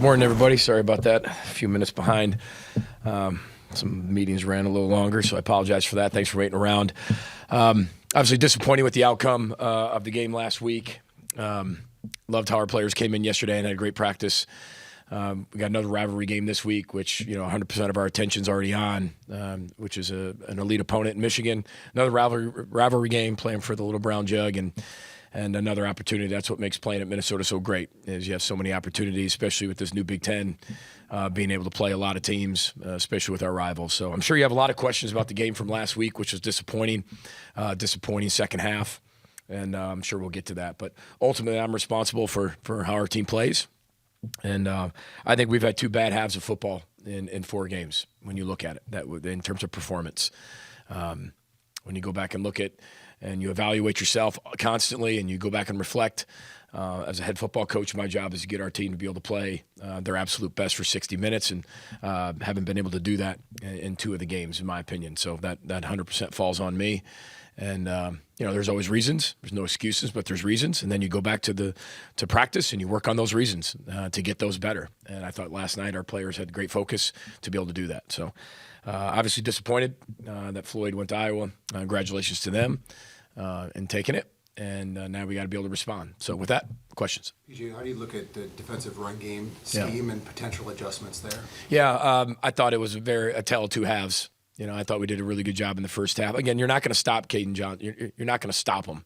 Morning, everybody. Sorry about that. A few minutes behind. Some meetings ran a little longer, so I apologize for that. Thanks for waiting around. Obviously disappointing with the outcome of the game last week. Loved how our players came in yesterday and had a great practice. We got another rivalry game this week, which 100% of our attention's already on, which is an elite opponent in Michigan. Another rivalry game playing for the Little Brown Jug, and another opportunity. That's what makes playing at Minnesota so great, is you have so many opportunities, especially with this new Big Ten, being able to play a lot of teams, especially with our rivals. So I'm sure you have a lot of questions about the game from last week, which was disappointing second half, and I'm sure we'll get to that. But ultimately, I'm responsible for how our team plays, and I think we've had two bad halves of football in 4 games when you look at it, that in terms of performance. When you go back and look at and you evaluate yourself constantly and you go back and reflect, as a head football coach, my job is to get our team to be able to play their absolute best for 60 minutes, and haven't been able to do that in 2 of the games, in my opinion. So that 100% falls on me. And there's always reasons. There's no excuses, but there's reasons. And then you go back to practice and you work on those reasons to get those better. And I thought last night our players had great focus to be able to do that. So obviously disappointed that Floyd went to Iowa. Congratulations to them in taking it. And now we got to be able to respond. So with that, questions. PJ, how do you look at the defensive run game scheme and potential adjustments there? Yeah, I thought it was a tale of 2 halves. I thought we did a really good job in the first half. Again, you're not going to stop Caden Johnson. You're not going to stop him,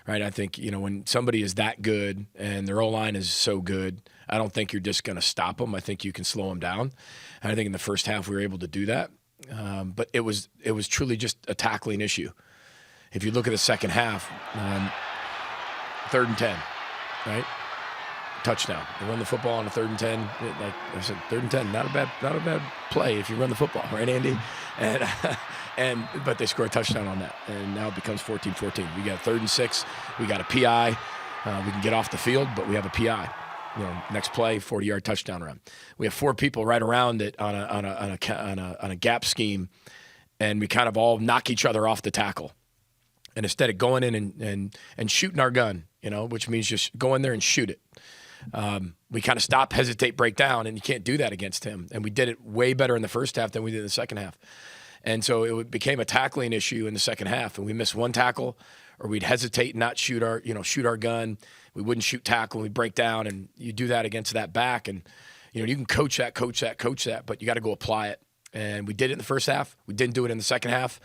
right? I think, when somebody is that good and their O-line is so good, I don't think you're just going to stop them. I think you can slow them down. And I think in the first half we were able to do that. But it was truly just a tackling issue. If you look at the second half, 3rd and 10, right? Touchdown. They run the football on a 3rd and 10. Like I said, 3rd and 10, not a bad play if you run the football, right, Andy? But they score a touchdown on that, and now it becomes 14-14. We got 3rd and 6. We got a PI. We can get off the field, but we have a PI. Next play, 40-yard touchdown run. We have 4 people right around it on a gap scheme, and we kind of all knock each other off the tackle. And instead of going in and shooting our gun, which means just go in there and shoot it. We kind of stop, hesitate, break down, and you can't do that against him. And we did it way better in the first half than we did in the second half. And so it became a tackling issue in the second half, and we missed one tackle, or we'd hesitate and not shoot our gun. We wouldn't shoot tackle, and we'd break down, and you do that against that back. And, you can coach that, but you got to go apply it. And we did it in the first half. We didn't do it in the second half.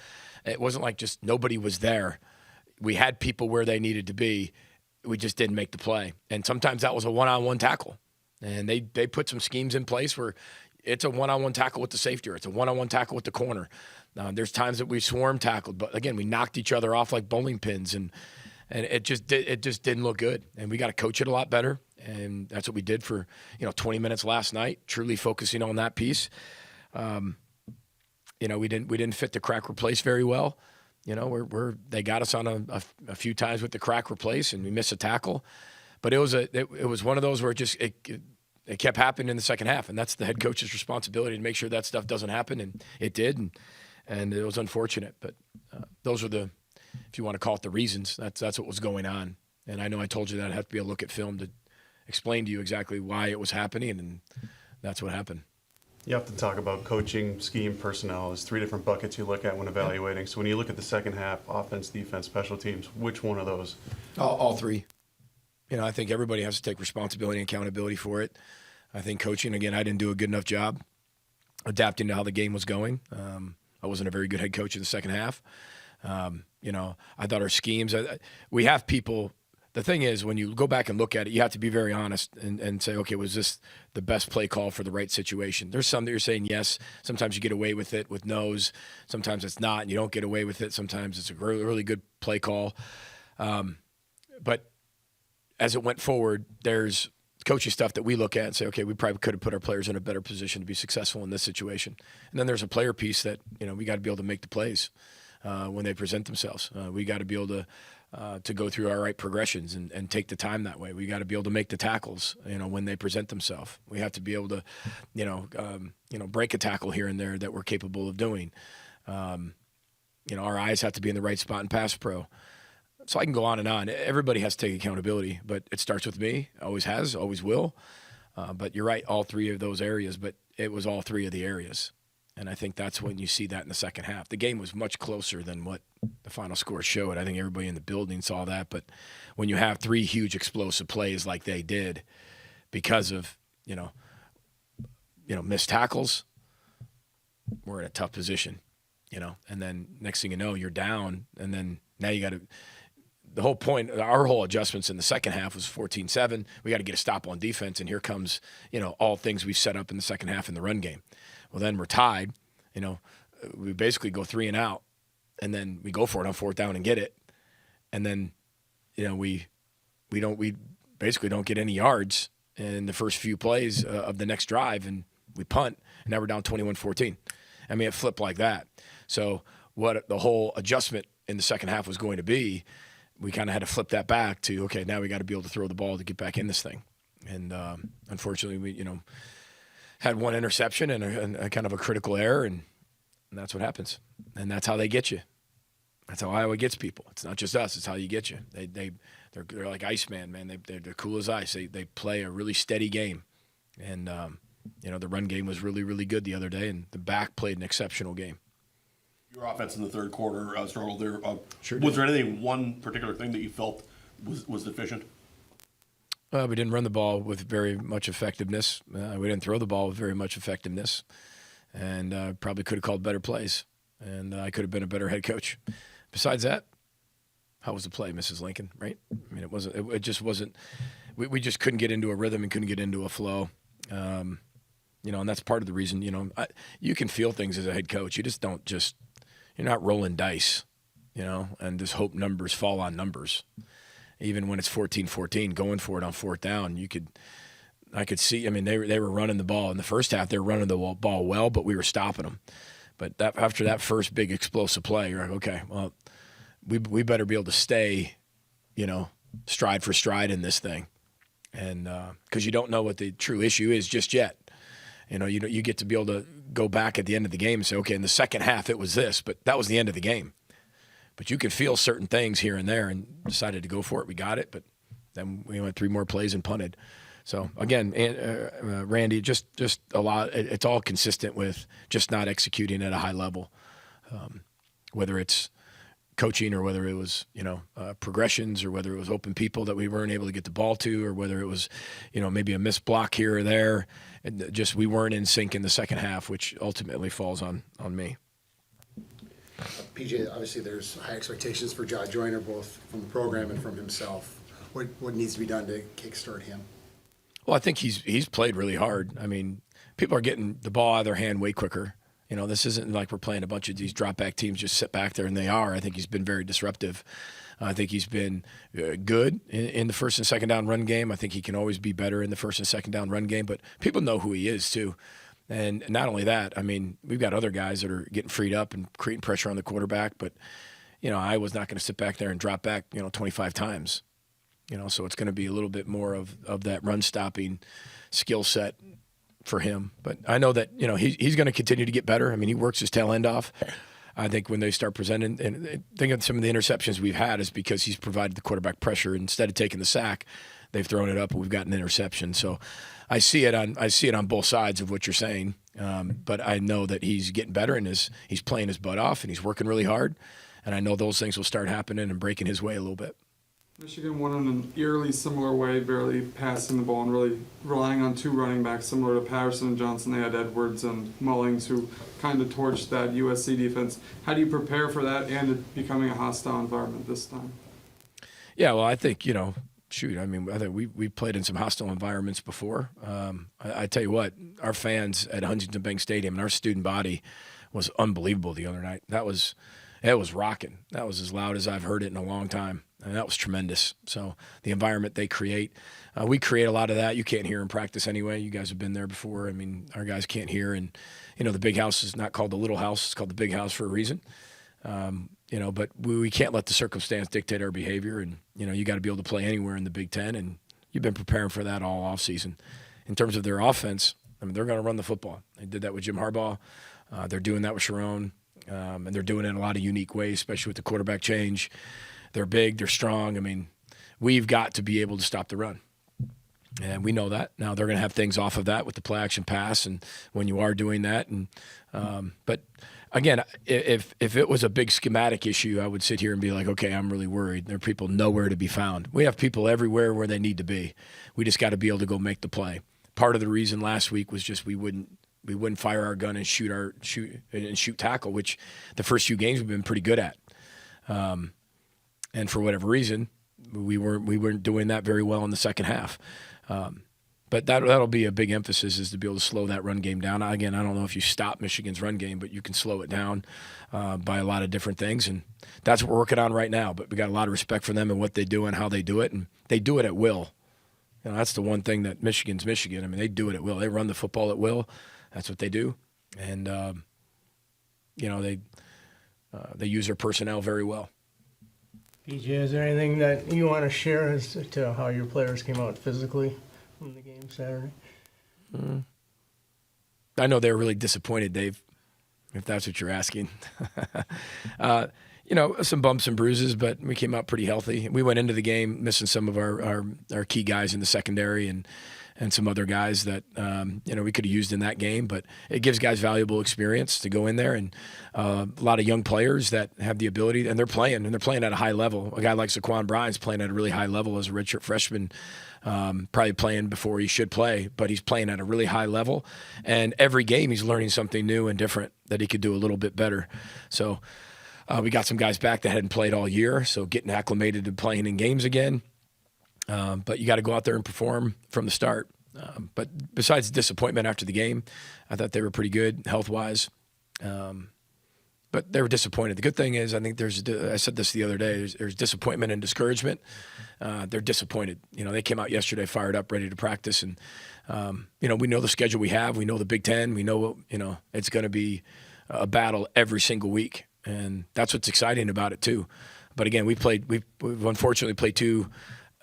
It wasn't like just nobody was there. We had people where they needed to be. We just didn't make the play. And sometimes that was a one-on-one tackle. And they put some schemes in place where it's a one-on-one tackle with the safety, or it's a one-on-one tackle with the corner. There's times that we swarm tackled, but again, we knocked each other off like bowling pins, and it just didn't look good. And we got to coach it a lot better. And that's what we did for 20 minutes last night, truly focusing on that piece. We didn't fit the crack replace very well. They got us on a few times with the crack replace, and we missed a tackle. But it was one of those where it kept happening in the second half, and that's the head coach's responsibility to make sure that stuff doesn't happen, and it did, and it was unfortunate. But those are if you want to call it the reasons, that's what was going on. And I know I told you that I'd have to be a look at film to explain to you exactly why it was happening, and that's what happened. You have to talk about coaching, scheme, personnel. There's 3 different buckets you look at when evaluating. So when you look at the second half, offense, defense, special teams, which one of those? All 3. I think everybody has to take responsibility and accountability for it. I think coaching, again, I didn't do a good enough job adapting to how the game was going. I wasn't a very good head coach in the second half. I thought our schemes, we have people. The thing is, when you go back and look at it, you have to be very honest and say, okay, was this the best play call for the right situation? There's some that you're saying yes. Sometimes you get away with it with no's. Sometimes it's not, and you don't get away with it. Sometimes it's a really, really good play call. But as it went forward, there's coaching stuff that we look at and say, okay, we probably could have put our players in a better position to be successful in this situation. And then there's a player piece that, we got to be able to make the plays when they present themselves. We got to be able to go through our right progressions and take the time that way. We got to be able to make the tackles, when they present themselves. We have to be able to, break a tackle here and there that we're capable of doing. Our eyes have to be in the right spot in pass pro. So I can go on and on. Everybody has to take accountability, but it starts with me. Always has, always will. But you're right, all three of those areas, but it was all three of the areas. And I think that's when you see that in the second half. The game was much closer than what the final score showed. I think everybody in the building saw that. But when you have three huge explosive plays like they did because of, missed tackles, we're in a tough position, And then next thing you know, you're down. And then now you got to – the whole point, our whole adjustments in the second half was 14-7. We got to get a stop on defense. And here comes, all things we've set up in the second half in the run game. Well, then we're tied. We basically go 3 and out, and then we go for it on 4th down and get it, and then, we basically don't get any yards in the first few plays of the next drive, and we punt, and now we're down 21-14. I mean, it flipped like that. So what the whole adjustment in the second half was going to be, we kind of had to flip that back to, okay, now we got to be able to throw the ball to get back in this thing, and unfortunately, we had one interception and a kind of a critical error, and that's what happens. And that's how they get you. That's how Iowa gets people. It's not just us. It's how you get you. They're like Iceman, man. They're cool as ice. They play a really steady game. And, the run game was really, really good the other day, and the back played an exceptional game. Your offense in the third quarter struggled there. Sure was did. there one particular thing that you felt was deficient? We didn't run the ball with very much effectiveness. We didn't throw the ball with very much effectiveness. And probably could have called better plays. And I could have been a better head coach. Besides that, how was the play, Mrs. Lincoln, right? I mean, it just wasn't – we just couldn't get into a rhythm and couldn't get into a flow. And that's part of the reason, you can feel things as a head coach. You just don't – you're not rolling dice, and just hope numbers fall on numbers. Even when it's 14-14, going for it on 4th down, I could see. I mean, they were running the ball in the first half. They were running the ball well, but we were stopping them. But after that first big explosive play, you're like, okay, well, we better be able to stay, stride for stride in this thing, and because you don't know what the true issue is just yet. You get to be able to go back at the end of the game and say, okay, in the second half it was this, but that was the end of the game. But you could feel certain things here and there and decided to go for it. We got it, but then we went 3 more plays and punted. So, again, Randy, just a lot. It's all consistent with just not executing at a high level, whether it's coaching or whether it was, progressions or whether it was open people that we weren't able to get the ball to or whether it was, maybe a missed block here or there. And just we weren't in sync in the second half, which ultimately falls on me. PJ, obviously there's high expectations for John Joyner, both from the program and from himself. What needs to be done to kickstart him? Well, I think he's played really hard. I mean, people are getting the ball out of their hand way quicker. This isn't like we're playing a bunch of these drop-back teams just sit back there, and they are. I think he's been very disruptive. I think he's been good in the first and second down run game. I think he can always be better in the first and second down run game, but people know who he is too. And not only that, I mean, we've got other guys that are getting freed up and creating pressure on the quarterback, but, I was not going to sit back there and drop back, 25 times. So it's going to be a little bit more of that run-stopping skill set for him. But I know that, he's going to continue to get better. I mean, he works his tail end off. I think when they start presenting, and think of some of the interceptions we've had is because he's provided the quarterback pressure. Instead of taking the sack, they've thrown it up and we've got an interception. So I see it on both sides of what you're saying. But I know that he's getting better and he's playing his butt off and he's working really hard. And I know those things will start happening and breaking his way a little bit. Michigan won in an eerily similar way, barely passing the ball and really relying on 2 running backs similar to Patterson and Johnson. They had Edwards and Mullings who kind of torched that USC defense. How do you prepare for that and it becoming a hostile environment this time? Yeah, well, I think, I think we played in some hostile environments before. I tell you what, our fans at Huntington Bank Stadium and our student body was unbelievable the other night. It was rocking. That was as loud as I've heard it in a long time. And that was tremendous. So the environment they create, we create a lot of that. You can't hear in practice anyway. You guys have been there before. I mean, our guys can't hear. And, the big house is not called the little house. It's called the big house for a reason. But we can't let the circumstance dictate our behavior. And, you got to be able to play anywhere in the Big Ten. And you've been preparing for that all offseason. In terms of their offense, I mean, they're going to run the football. They did that with Jim Harbaugh. They're doing that with Sharon. And they're doing it in a lot of unique ways, especially with the quarterback change. They're big, they're strong. I mean, we've got to be able to stop the run. And we know that. Now they're going to have things off of that with the play action pass and when you are doing that. And but again, if it was a big schematic issue, I would sit here and be like, okay, I'm really worried. There are people nowhere to be found. We have people everywhere where they need to be. We just got to be able to go make the play. Part of the reason last week was just we wouldn't fire our gun and shoot tackle, which the first few games we've been pretty good at. And for whatever reason, we weren't doing that very well in the second half. But that'll be a big emphasis, is to be able to slow that run game down. Again, I don't know if you stop Michigan's run game, but you can slow it down by a lot of different things. And that's what we're working on right now. But we got a lot of respect for them and what they do and how they do it. And they do it at will. You know, that's the one thing that Michigan's Michigan. I mean, they do it at will. They run the football at will. That's what they do. And, they use their personnel very well. PJ, is there anything that you want to share as to how your players came out physically from the game Saturday? I know they're really disappointed, Dave, if that's what you're asking. Some bumps and bruises, but we came out pretty healthy. We went into the game missing some of our key guys in the secondary and some other guys that we could have used in that game. But it gives guys valuable experience to go in there, and a lot of young players that have the ability, and they're playing at a high level. A guy like Saquon Bryant's playing at a really high level as a redshirt freshman, probably playing before he should play, but he's playing at a really high level. And every game he's learning something new and different that he could do a little bit better. So we got some guys back that hadn't played all year, so getting acclimated to playing in games again. But you got to go out there and perform from the start. But besides disappointment after the game, I thought they were pretty good health-wise. But they were disappointed. The good thing is, I think I said this the other day, there's disappointment and discouragement. They're disappointed. They came out yesterday fired up, ready to practice. And, we know the schedule we have. We know the Big Ten. We know, it's going to be a battle every single week. And that's what's exciting about it, too. But, again, we've unfortunately played two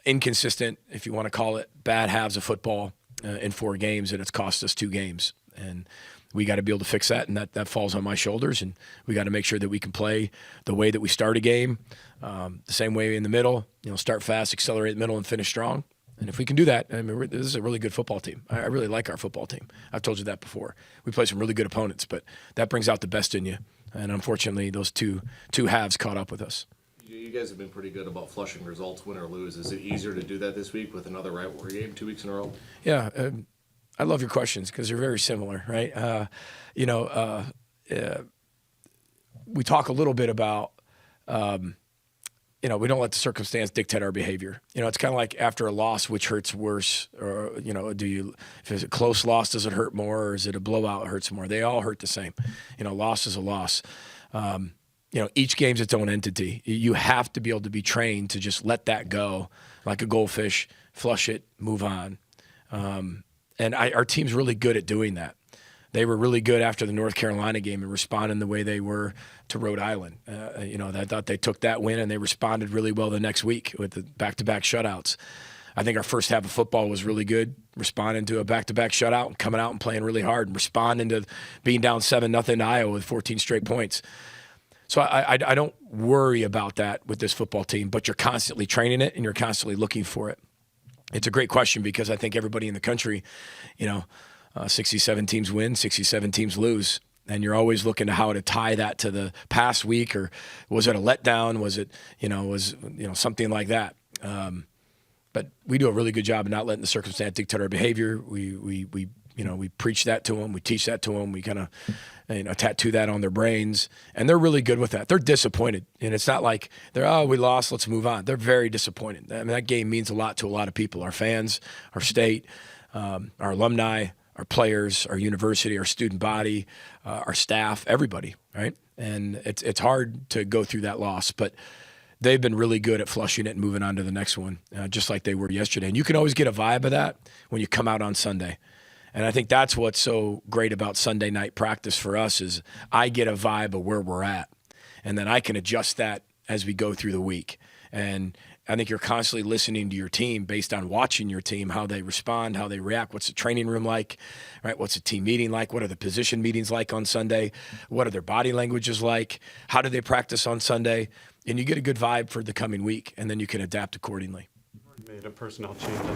inconsistent, if you want to call it, bad halves of football in 4 games, and it's cost us 2 games. And we got to be able to fix that, and that falls on my shoulders. And we got to make sure that we can play the way that we start a game, the same way in the middle, start fast, accelerate in the middle, and finish strong. And if we can do that, I mean, this is a really good football team. I really like our football team. I've told you that before. We play some really good opponents, but that brings out the best in you. And unfortunately, those two halves caught up with us. You guys have been pretty good about flushing results, win or lose. Is it easier to do that this week with another rivalry game 2 weeks in a row? Yeah, I love your questions because they're very similar, right? We talk a little bit about, we don't let the circumstance dictate our behavior. It's kind of like after a loss, which hurts worse, or if it's a close loss, does it hurt more, or is it a blowout hurts more? They all hurt the same. Loss is a loss. Each game's its own entity. You have to be able to be trained to just let that go like a goldfish, flush it, move on. And our team's really good at doing that. They were really good after the North Carolina game and responding the way they were to Rhode Island. I thought they took that win and they responded really well the next week with the back-to-back shutouts. I think our first half of football was really good, responding to a back-to-back shutout and coming out and playing really hard and responding to being down 7-0 to Iowa with 14 straight points. So I don't worry about that with this football team, but you're constantly training it and you're constantly looking for it. It's a great question because I think everybody in the country, 67 teams win, 67 teams lose. And you're always looking to how to tie that to the past week, or was it a letdown? Was it, something like that? But we do a really good job of not letting the circumstance dictate our behavior. We preach that to them. We teach that to them. We kind of, tattoo that on their brains. And they're really good with that. They're disappointed. And it's not like we lost, let's move on. They're very disappointed. I mean, that game means a lot to a lot of people, our fans, our state, our alumni, our players, our university, our student body, our staff, everybody, right? And it's hard to go through that loss, but they've been really good at flushing it and moving on to the next one, just like they were yesterday. And you can always get a vibe of that when you come out on Sunday. And I think that's what's so great about Sunday night practice for us is I get a vibe of where we're at. And then I can adjust that as we go through the week. And I think you're constantly listening to your team based on watching your team, how they respond, how they react. What's the training room like, right? What's the team meeting like? What are the position meetings like on Sunday? What are their body languages like? How do they practice on Sunday? And you get a good vibe for the coming week, and then you can adapt accordingly. Made a personnel change on the